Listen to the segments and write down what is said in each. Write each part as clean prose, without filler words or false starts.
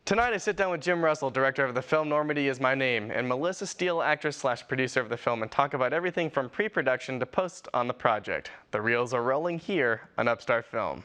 Tonight I sit down with Jim Russell, director of the film Normandy Is My Name, and Melissa Steele, actress/producer of the film, and talk about everything from pre-production to post on the project. The reels are rolling here on Upstart Film.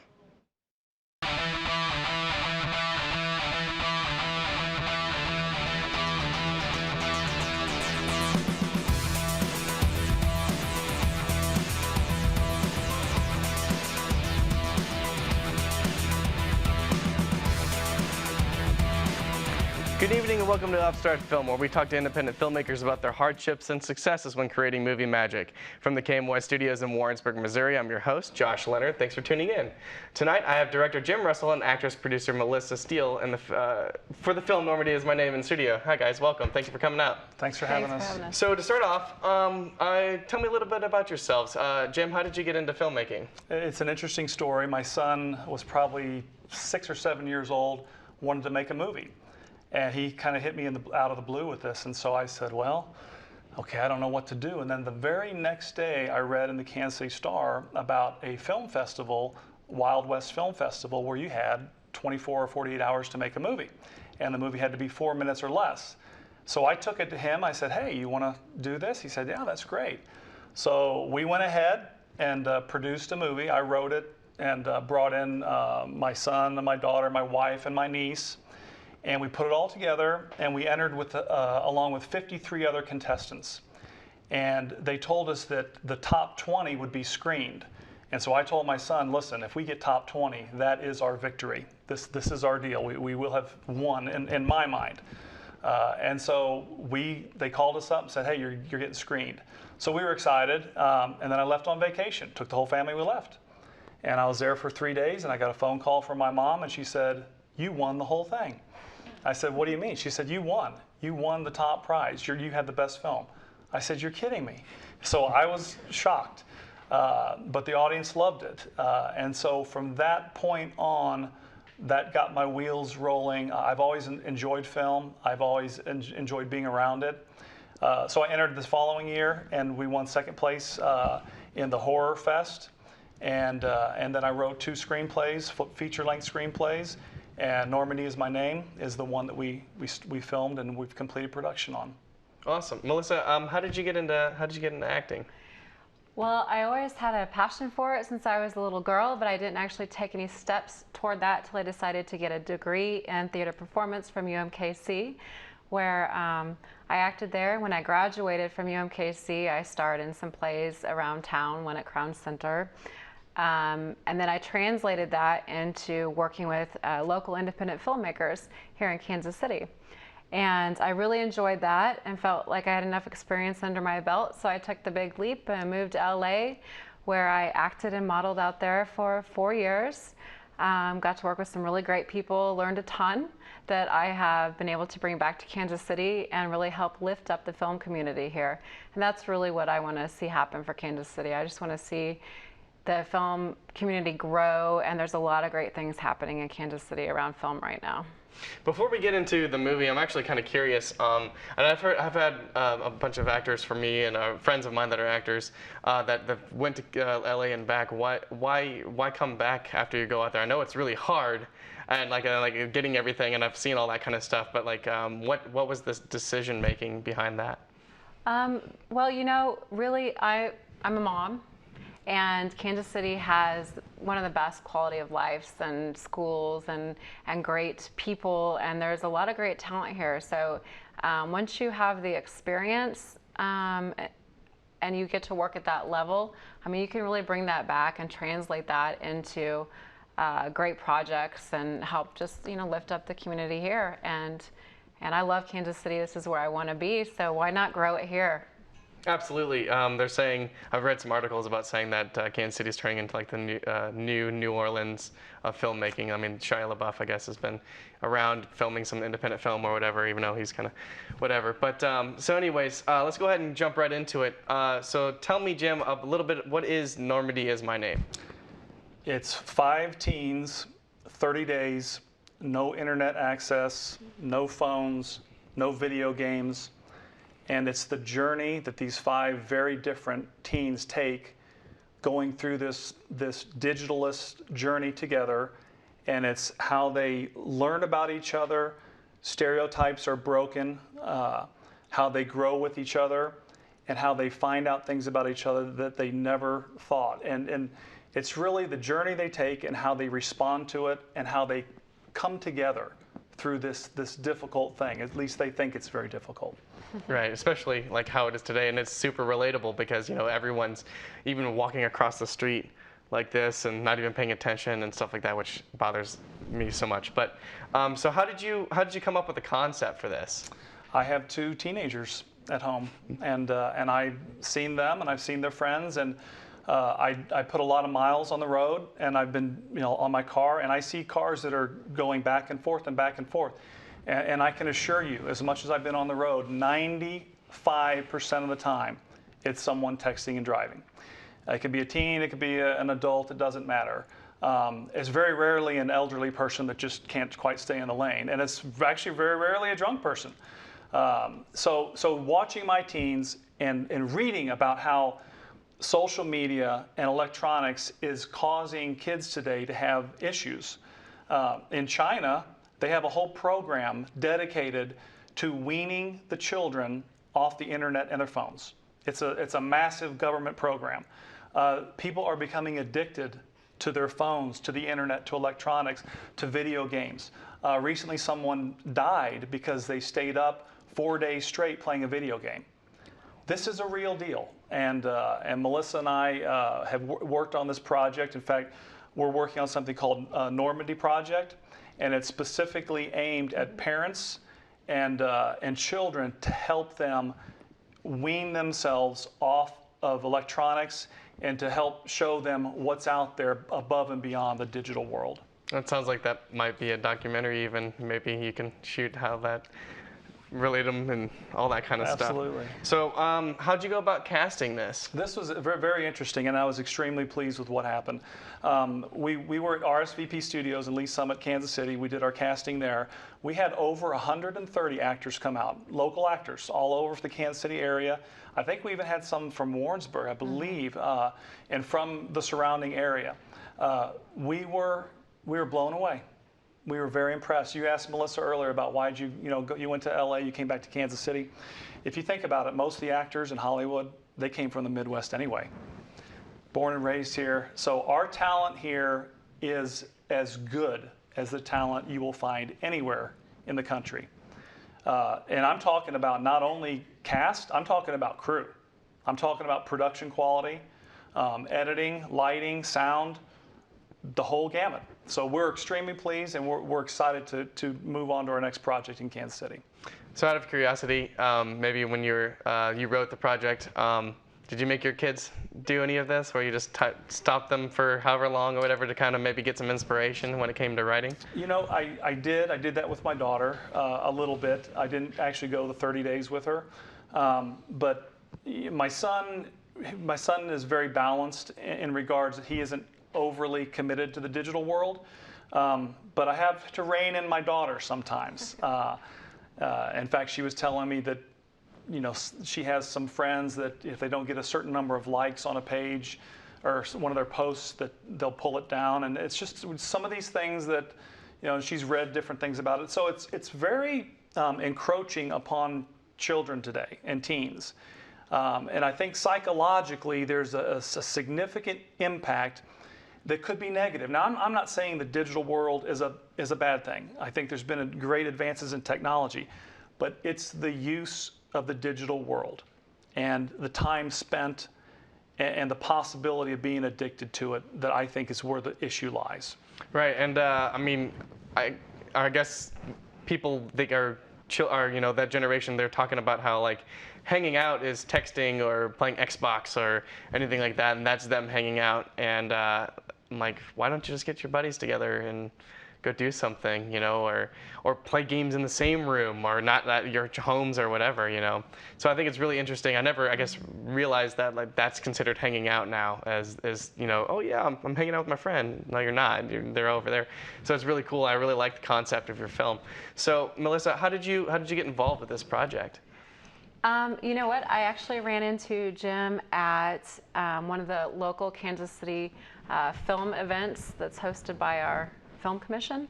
Good evening and welcome to Upstart Film, where we talk to independent filmmakers about their hardships and successes when creating movie magic. From the KMY Studios in Warrensburg, Missouri, I'm your host, Josh Leonard. Thanks for tuning in. Tonight I have director Jim Russell and actress-producer Melissa Steele for the film Normandy Is My Name in studio. Hi guys, welcome. Thank you for coming out. Thanks for having us. So to start off, tell me a little bit about yourselves. Jim, how did you get into filmmaking? It's an interesting story. My son was probably 6 or 7 years old, wanted to make a movie. And he kind of hit me out of the blue with this. And so I said, well, okay, I don't know what to do. And then the very next day, I read in the Kansas City Star about a film festival, Wild West Film Festival, where you had 24 or 48 hours to make a movie. And the movie had to be 4 minutes or less. So I took it to him. I said, hey, you want to do this? He said, yeah, that's great. So we went ahead and produced a movie. I wrote it and brought in my son and my daughter, my wife, and my niece. And we put it all together, and we entered with along with 53 other contestants. And they told us that the top 20 would be screened. And so I told my son, listen, if we get top 20, that is our victory. This is our deal. We will have won in my mind. And so they called us up and said, hey, you're getting screened. So we were excited, and then I left on vacation. Took the whole family, we left. And I was there for 3 days, and I got a phone call from my mom, and she said, you won the whole thing. I said, what do you mean? She said, you won. You won the top prize. You had the best film. I said, you're kidding me. So I was shocked, but the audience loved it. And so from that point on, that got my wheels rolling. I've always enjoyed film. I've always enjoyed being around it. So I entered this following year, and we won second place in the Horror Fest. And then I wrote 2 screenplays, feature-length screenplays. And Normandy Is My Name is the one that we filmed and we've completed production on. Awesome, Melissa. How did you get into acting? Well, I always had a passion for it since I was a little girl, but I didn't actually take any steps toward that till I decided to get a degree in theater performance from UMKC, where I acted there. When I graduated from UMKC, I starred in some plays around town, one at Crown Center. And then I translated that into working with local independent filmmakers here in Kansas City. And I really enjoyed that and felt like I had enough experience under my belt, so I took the big leap and moved to LA, where I acted and modeled out there for 4 years. Got to work with some really great people, learned a ton that I have been able to bring back to Kansas City and really help lift up the film community here. And that's really what I want to see happen for Kansas City. I just want to see the film community grow, and there's a lot of great things happening in Kansas City around film right now. Before we get into the movie, I'm actually kind of curious, and I've had a bunch of actors from me and friends of mine that are actors that went to LA and back. Why come back after you go out there? I know it's really hard, and like getting everything, and I've seen all that kind of stuff. But like, what was this decision making behind that? Well, you know, really, I'm a mom. And Kansas City has one of the best quality of lives and schools and great people, and there's a lot of great talent here. So once you have the experience and you get to work at that level, I mean, you can really bring that back and translate that into great projects and help just, you know, lift up the community here. And I love Kansas City. This is where I want to be, so why not grow it here? Absolutely. They're saying, I've read some articles about saying that Kansas City is turning into like the new New Orleans of filmmaking. I mean, Shia LaBeouf, I guess, has been around filming some independent film or whatever, even though he's kind of whatever. But so anyways, let's go ahead and jump right into it. So tell me, Jim, a little bit, what is Normandy Is My Name? It's 5 teens, 30 days, no internet access, no phones, no video games. And it's the journey that these 5 very different teens take going through this digitalist journey together. And it's how they learn about each other, stereotypes are broken, how they grow with each other, and how they find out things about each other that they never thought. And it's really the journey they take and how they respond to it and how they come together through this difficult thing. At least they think it's very difficult. Right, especially like how it is today, and it's super relatable because everyone's even walking across the street like this and not even paying attention and stuff like that, which bothers me so much. But so how did you come up with the concept for this? I have 2 teenagers at home, and I've seen them and I've seen their friends, and I put a lot of miles on the road, and I've been on my car, and I see cars that are going back and forth and back and forth. And I can assure you, as much as I've been on the road, 95% of the time, it's someone texting and driving. It could be a teen, it could be an adult, it doesn't matter. It's very rarely an elderly person that just can't quite stay in the lane, and it's actually very rarely a drunk person. So watching my teens and reading about how social media and electronics is causing kids today to have issues. In China, they have a whole program dedicated to weaning the children off the internet and their phones. It's a massive government program. People are becoming addicted to their phones, to the internet, to electronics, to video games. Recently, someone died because they stayed up 4 days straight playing a video game. This is a real deal, and Melissa and I have worked on this project. In fact, we're working on something called Normandy Project, and it's specifically aimed at parents and children to help them wean themselves off of electronics and to help show them what's out there above and beyond the digital world. That sounds like that might be a documentary even. Maybe you can shoot how that relate them and all that kind of stuff. Absolutely. So how'd you go about casting this? This was very, very interesting, and I was extremely pleased with what happened. We were at RSVP Studios in Lee Summit, Kansas City. We did our casting there. We had over 130 actors come out, local actors all over the Kansas City area. I think we even had some from Warrensburg, I believe, and from the surrounding area. We were blown away. We were very impressed. You asked Melissa earlier about why you went to LA, you came back to Kansas City. If you think about it, most of the actors in Hollywood, they came from the Midwest anyway. Born and raised here. So our talent here is as good as the talent you will find anywhere in the country. And I'm talking about not only cast, I'm talking about crew. I'm talking about production quality, editing, lighting, sound, the whole gamut. So we're extremely pleased, and we're excited to move on to our next project in Kansas City. So out of curiosity, maybe when you wrote the project, did you make your kids do any of this, where you just stopped them for however long or whatever to kind of maybe get some inspiration when it came to writing? I did that with my daughter a little bit. I didn't actually go the 30 days with her, but my son is very balanced in regards that he isn't overly committed to the digital world, but I have to rein in my daughter sometimes. In fact, she was telling me that she has some friends that if they don't get a certain number of likes on a page or one of their posts, that they'll pull it down, and it's just some of these things that she's read different things about it. So it's very encroaching upon children today and teens, and I think psychologically there's a significant impact that could be negative. Now, I'm not saying the digital world is a bad thing. I think there's been great advances in technology, but it's the use of the digital world and the time spent and the possibility of being addicted to it that I think is where the issue lies. Right, and I mean, I guess people think are that generation, they're talking about how like hanging out is texting or playing Xbox or anything like that, and that's them hanging out. And I'm like, why don't you just get your buddies together and go do something, or play games in the same room or not at your homes or whatever, So I think it's really interesting. I never, I guess, realized that like that's considered hanging out now as oh yeah, I'm hanging out with my friend. No, you're not. They're over there. So it's really cool. I really like the concept of your film. So Melissa, how did you get involved with this project? You know what? I actually ran into Jim at one of the local Kansas City film events that's hosted by our film commission,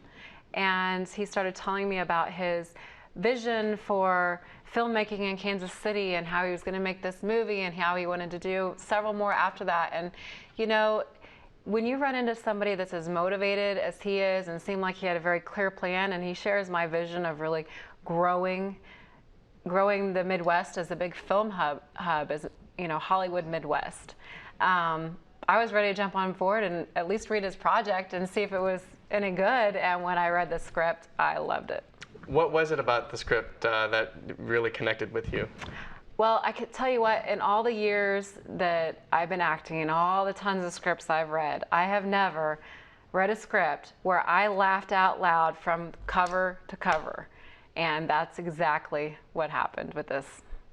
and he started telling me about his vision for filmmaking in Kansas City and how he was going to make this movie and how he wanted to do several more after that. And you know, when you run into somebody that's as motivated as he is and seemed like he had a very clear plan, and he shares my vision of really growing the Midwest as a big film hub as, you know, Hollywood Midwest. I was ready to jump on board and at least read his project and see if it was any good. And when I read the script, I loved it. What was it about the script that really connected with you? Well, I could tell you what, in all the years that I've been acting and all the tons of scripts I've read, I have never read a script where I laughed out loud from cover to cover. And that's exactly what happened with this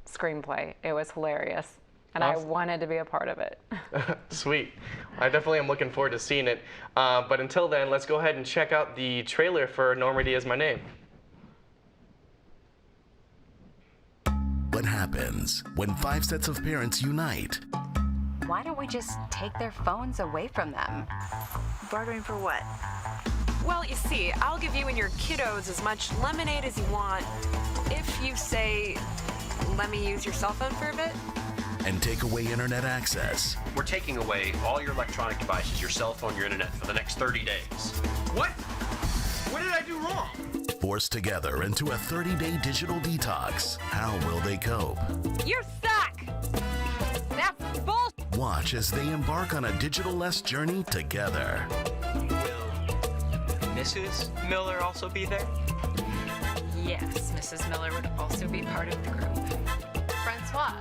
screenplay. It was hilarious. And awesome. I wanted to be a part of it. Sweet. I definitely am looking forward to seeing it. But until then, let's go ahead and check out the trailer for Normandy Is My Name. What happens when 5 sets of parents unite? Why don't we just take their phones away from them? Bartering for what? Well, you see, I'll give you and your kiddos as much lemonade as you want if you say, let me use your cell phone for a bit. And take away internet access. We're taking away all your electronic devices, your cell phone, your internet for the next 30 days. What? What did I do wrong? Forced together into a 30-day digital detox. How will they cope? You suck! That's bullshit! Watch as they embark on a digital-less journey together. Will Mrs. Miller also be there? Yes, Mrs. Miller would also be part of the group. Francois.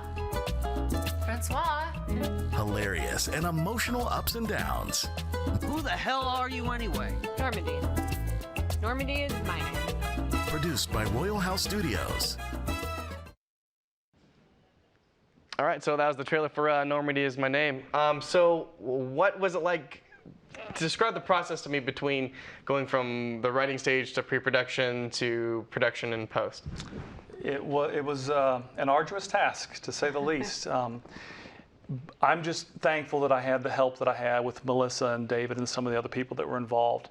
Hilarious and emotional ups and downs. Who the hell are you anyway? Normandy. Normandy is my name. Produced by Royal House Studios. All right, so that was the trailer for Normandy Is My Name. So what was it like? Describe the process to me between going from the writing stage to pre-production to production and post. It was an arduous task, to say the least. I'm just thankful that I had the help that I had with Melissa and David and some of the other people that were involved.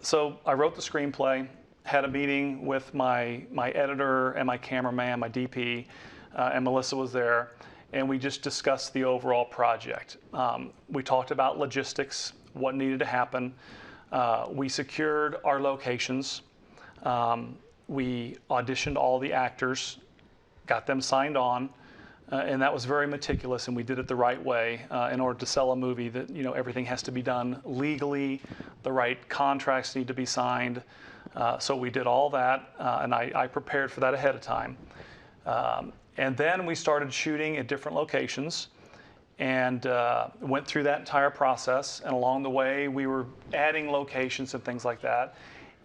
So I wrote the screenplay, had a meeting with my editor and my cameraman, my DP, and Melissa was there, and we just discussed the overall project. We talked about logistics, what needed to happen. We secured our locations. We auditioned all the actors, got them signed on, and that was very meticulous, and we did it the right way in order to sell a movie that, you know, everything has to be done legally, the right contracts need to be signed. So we did all that, and I prepared for that ahead of time. And then we started shooting at different locations and went through that entire process, and along the way we were adding locations and things like that.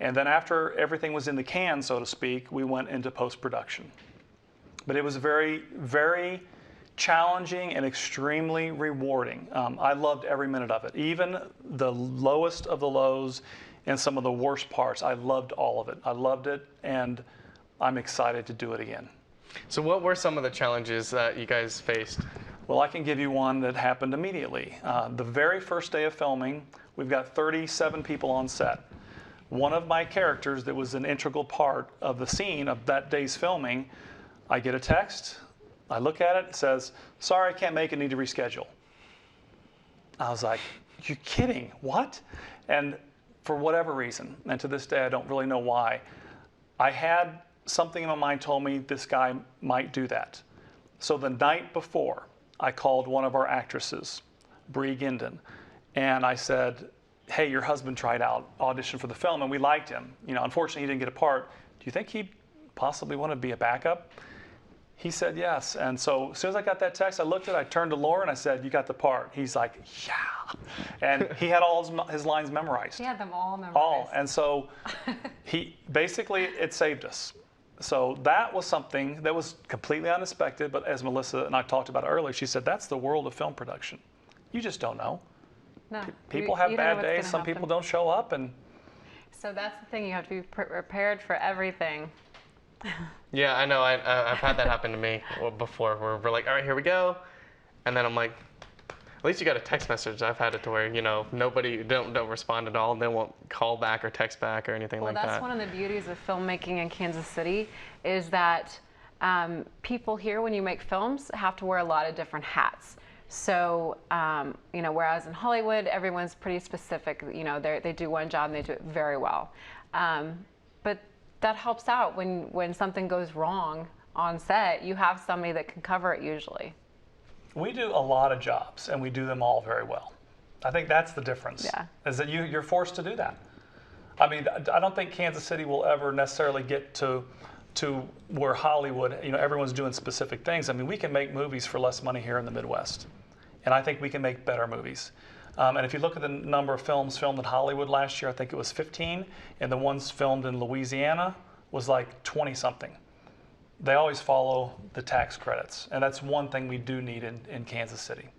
And then after everything was in the can, so to speak, we went into post-production. But it was very, very challenging and extremely rewarding. I loved every minute of it. Even the lowest of the lows and some of the worst parts, I loved all of it. I loved it, and I'm excited to do it again. So what were some of the challenges that you guys faced? Well, I can give you one that happened immediately. The very first day of filming, we've got 37 people on set. One of my characters that was an integral part of the scene of that day's filming, I get a text, I look at it, it says, sorry, I can't make it, need to reschedule. I was like, you're kidding, what? And for whatever reason, and to this day I don't really know why, I had something in my mind told me this guy might do that. So the night before, I called one of our actresses, Bree Ginden, and I said, hey, your husband tried out, audition for the film, and we liked him. You know, unfortunately, he didn't get a part. Do you think he'd possibly want to be a backup? He said yes. And so as soon as I got that text, I looked at it, I turned to Lauren, I said, you got the part. He's like, yeah. And he had all his lines memorized. He had them all memorized. All. And so it saved us. So that was something that was completely unexpected, but as Melissa and I talked about earlier, she said, that's the world of film production. You just don't know. No, People have you don't know bad what's days, gonna some happen. people don't show up, and So that's the thing, you have to be prepared for everything. Yeah, I know. I've had that happen to me before, where we're like, all right, here we go. And then I'm like, least you got a text message. I've had it to where, you know, nobody don't respond at all. They won't call back or text back or anything like that. Well, that's one of the beauties of filmmaking in Kansas City is that people here, when you make films, have to wear a lot of different hats. So, you know, whereas in Hollywood, everyone's pretty specific. You know, they do one job and they do it very well. But that helps out when something goes wrong on set. You have somebody that can cover it usually. We do a lot of jobs, and we do them all very well. I think that's the difference, is that you're forced to do that. I mean, I don't think Kansas City will ever necessarily get to where Hollywood, you know, everyone's doing specific things. I mean, we can make movies for less money here in the Midwest, and I think we can make better movies. And if you look at the number of films filmed in Hollywood last year, I think it was 15, and the ones filmed in Louisiana was like 20-something. They always follow the tax credits, and that's one thing we do need in Kansas City.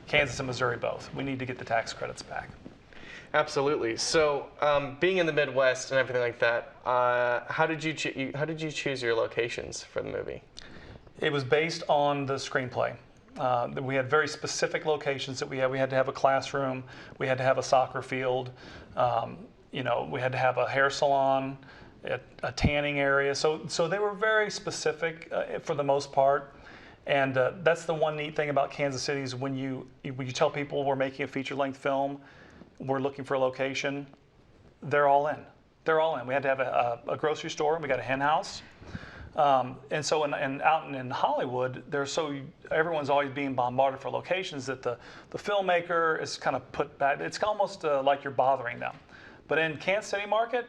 Kansas and Missouri both. We need to get the tax credits back. Absolutely. So, being in the Midwest and everything like that, how did you choose your locations for the movie? It was based on the screenplay. We had very specific locations that we had. We had to have a classroom. We had to have a soccer field. You know, we had to have a hair salon, a tanning area. So they were very specific for the most part. And that's the one neat thing about Kansas City is when you tell people we're making a feature-length film, we're looking for a location, they're all in. They're all in. We had to have a grocery store, and we got a hen house. And so out in Hollywood, everyone's always being bombarded for locations that the filmmaker is kind of put back. It's almost like you're bothering them. But in Kansas City market,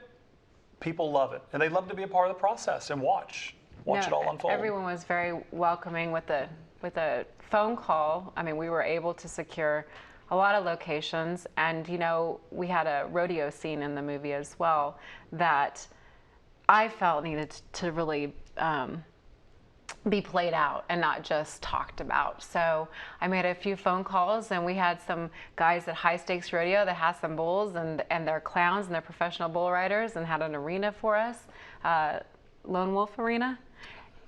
people love it, and they love to be a part of the process and watch it all unfold. Everyone was very welcoming with a phone call. I mean, we were able to secure a lot of locations, and you know, we had a rodeo scene in the movie as well that I felt needed to really be played out and not just talked about. So I made a few phone calls, and we had some guys at High Stakes Rodeo that had some bulls, and they're clowns and they're professional bull riders, and had an arena for us, Lone Wolf Arena.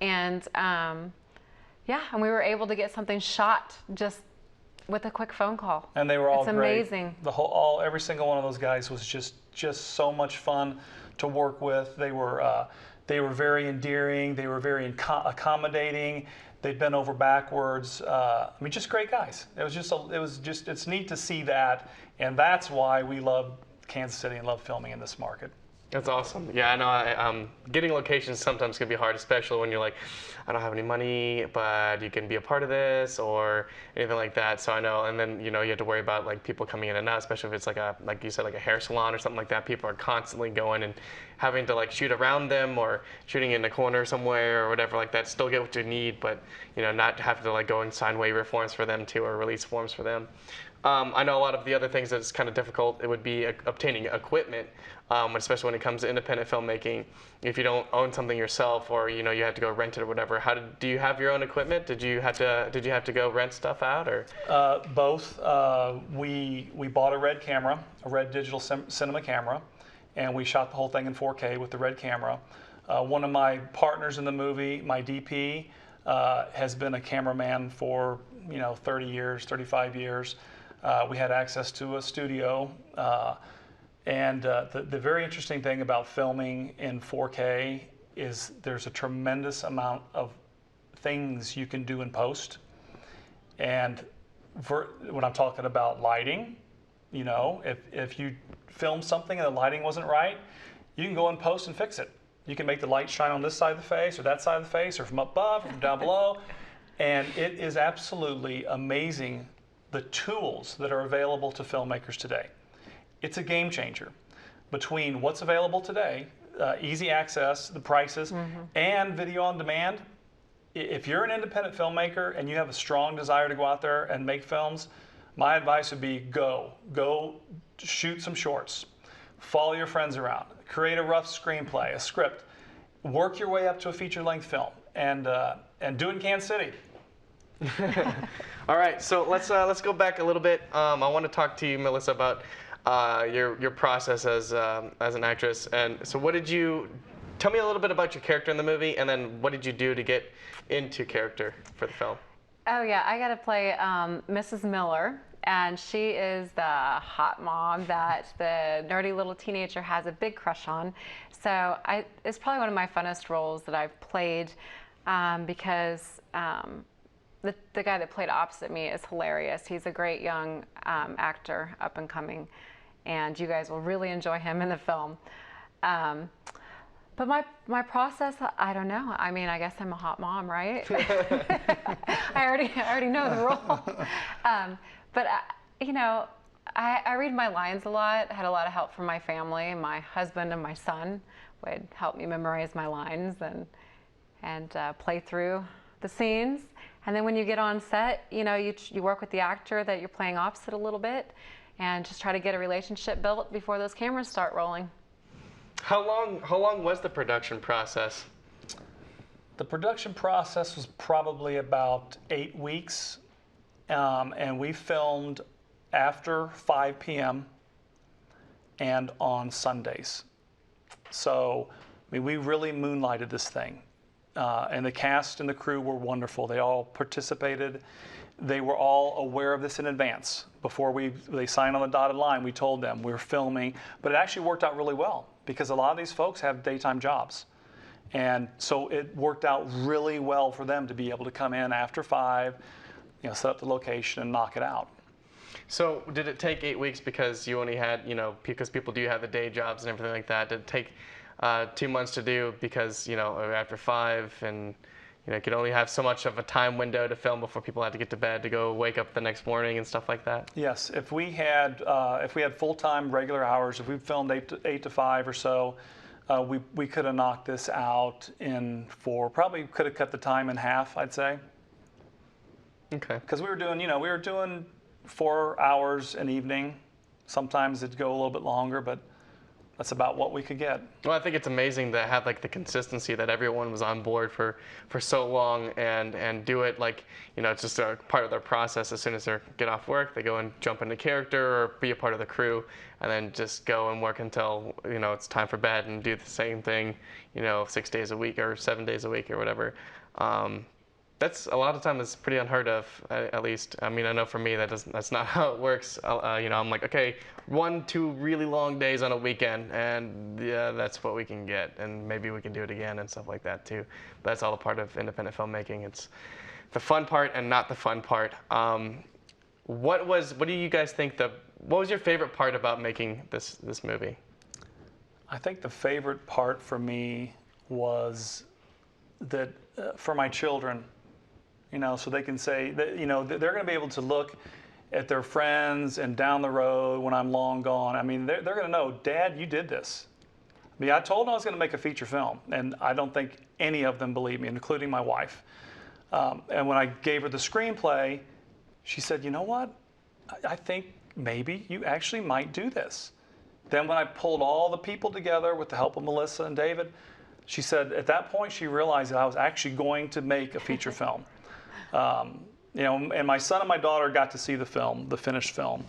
And yeah, and we were able to get something shot just with a quick phone call. And they were all great. It's amazing. Every single one of those guys was just so much fun to work with. They were very endearing. They were very accommodating. They'd bend over backwards. I mean, just great guys. It's neat to see that, and that's why we love Kansas City and love filming in this market. That's awesome. Yeah, I know. Getting locations sometimes can be hard, especially when you're like, I don't have any money, but you can be a part of this or anything like that. So I know, and then you have to worry about like people coming in and out, especially if it's like you said, like a hair salon or something like that. People are constantly going and having to like shoot around them or shooting in the corner somewhere or whatever like that. Still get what you need, but not have to like go and sign waiver forms for them too or release forms for them. I know a lot of the other things that's kind of difficult. It would be obtaining equipment, especially when it comes to independent filmmaking. If you don't own something yourself, or you have to go rent it or whatever. Do you have your own equipment? Did you have to go rent stuff out or? Both. We bought a Red camera, a Red digital cinema camera, and we shot the whole thing in 4K with the Red camera. One of my partners in the movie, my DP, has been a cameraman for 30 years, 35 years. We had access to a studio, and the very interesting thing about filming in 4K is there's a tremendous amount of things you can do in post. And when I'm talking about lighting, if you film something and the lighting wasn't right, you can go in post and fix it. You can make the light shine on this side of the face or that side of the face or from up above or from down below. And it is absolutely amazing the tools that are available to filmmakers today. It's a game changer between what's available today, easy access, the prices, and video on demand. If you're an independent filmmaker and you have a strong desire to go out there and make films, my advice would be go shoot some shorts, follow your friends around, create a rough screenplay, a script, work your way up to a feature-length film, and do it in Kansas City. All right, so let's go back a little bit. I want to talk to you, Melissa, about your process as an actress. And so, tell me a little bit about your character in the movie, and then what did you do to get into character for the film? Oh yeah, I got to play Mrs. Miller, and she is the hot mom that the nerdy little teenager has a big crush on. So it's probably one of my funnest roles that I've played because the guy that played opposite me is hilarious. He's a great young actor, up and coming, and you guys will really enjoy him in the film. But my process, I don't know. I mean, I guess I'm a hot mom, right? I already know the role. But you know, I read my lines a lot. I had a lot of help from my family. My husband and my son would help me memorize my lines and play through the scenes. And then when you get on set, you know, you work with the actor that you're playing opposite a little bit, and just try to get a relationship built before those cameras start rolling. How long was the production process? The production process was probably about 8 weeks, and we filmed after 5 p.m. and on Sundays. So, I mean, we really moonlighted this thing. And the cast and the crew were wonderful. They all participated. They were all aware of this in advance. Before they signed on the dotted line, we told them we were filming. But it actually worked out really well because a lot of these folks have daytime jobs. And so it worked out really well for them to be able to come in after 5, you know, set up the location and knock it out. So did it take 8 weeks because you only had, you know, because people do have the day jobs and everything like that? Did it take 2 months to do because, you know, after 5 and, you know, you could only have so much of a time window to film before people had to get to bed to go wake up the next morning and stuff like that? Yes, if we had full-time regular hours, if we filmed 8 to 5 or so, we could have knocked this out in 4. Probably could have cut the time in half, I'd say. Okay. Because we were doing 4 hours an evening. Sometimes it'd go a little bit longer, but that's about what we could get. Well, I think it's amazing to have like the consistency that everyone was on board for so long and do it like, you know, it's just a part of their process. As soon as they get off work, they go and jump into character or be a part of the crew, and then just go and work until, you know, it's time for bed and do the same thing, you know, 6 days a week or 7 days a week or whatever. That's a lot of time is pretty unheard of, at least. I mean, I know for me that's not how it works. You know, I'm like, okay, 1-2 really long days on a weekend, and yeah, that's what we can get, and maybe we can do it again and stuff like that too. But that's all a part of independent filmmaking. It's the fun part and not the fun part. What do you guys think what was your favorite part about making this movie? I think the favorite part for me was that for my children, you know, so they can say that, you know, they're going to be able to look at their friends and down the road when I'm long gone. I mean, they're going to know, Dad, you did this. I mean, I told them I was going to make a feature film, and I don't think any of them believed me, including my wife. And when I gave her the screenplay, she said, you know what? I think maybe you actually might do this. Then when I pulled all the people together with the help of Melissa and David, she said at that point she realized that I was actually going to make a feature film. You know, and my son and my daughter got to see the film, the finished film,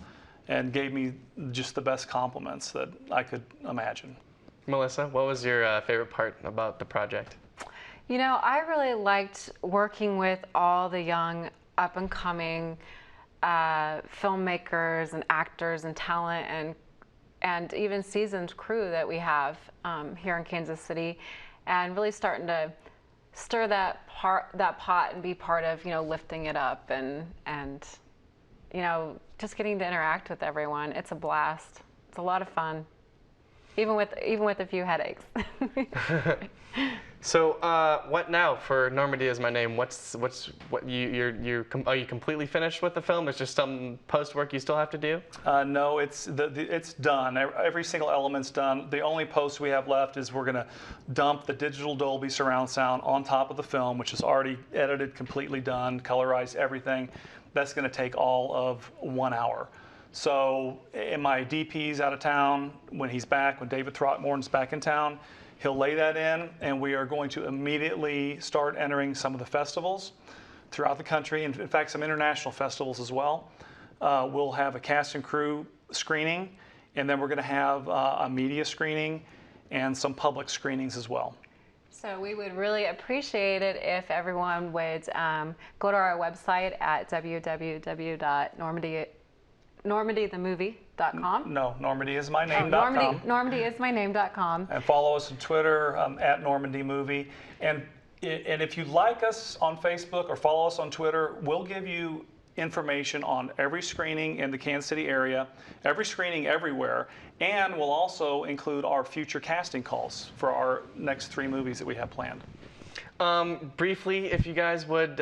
and gave me just the best compliments that I could imagine. Melissa, what was your favorite part about the project? You know, I really liked working with all the young up-and-coming filmmakers and actors and talent and even seasoned crew that we have here in Kansas City, and really starting to stir that pot and be part of, you know, lifting it up and you know, just getting to interact with everyone. It's a blast. It's a lot of fun, even with a few headaches. So what now for Normandy Is My Name? What are you completely finished with the film? There's just some post work you still have to do? No, it's done. Every single element's done. The only post we have left is we're going to dump the digital Dolby surround sound on top of the film, which is already edited, completely done, colorized, everything. That's going to take all of 1 hour. So, and my DP's out of town. When he's back, when David Throckmorton's back in town, he'll lay that in, and we are going to immediately start entering some of the festivals throughout the country, and in fact, some international festivals as well. We'll have a cast and crew screening, and then we're going to have a media screening and some public screenings as well. So we would really appreciate it if everyone would go to our website at www.normandythemovie.com. No, normandyismyname.com. Normandyismyname.com. And follow us on Twitter at Normandy Movie. And if you like us on Facebook or follow us on Twitter, we'll give you information on every screening in the Kansas City area, every screening everywhere, and we'll also include our future casting calls for our next 3 movies that we have planned. Briefly, if you guys would,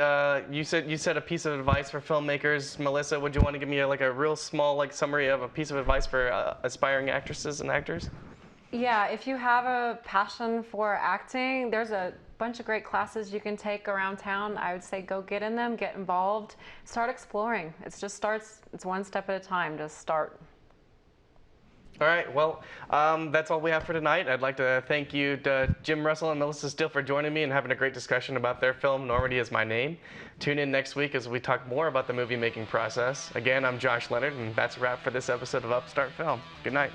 you said a piece of advice for filmmakers. Melissa, would you want to give me a real small summary of a piece of advice for aspiring actresses and actors? Yeah, if you have a passion for acting, there's a bunch of great classes you can take around town. I would say go get in them, get involved, start exploring. It's one step at a time, just start. All right, well, that's all we have for tonight. I'd like to thank you to Jim Russell and Melissa Steele for joining me and having a great discussion about their film, Normandy Is My Name. Tune in next week as we talk more about the movie making process. Again, I'm Josh Leonard, and that's a wrap for this episode of Upstart Film. Good night.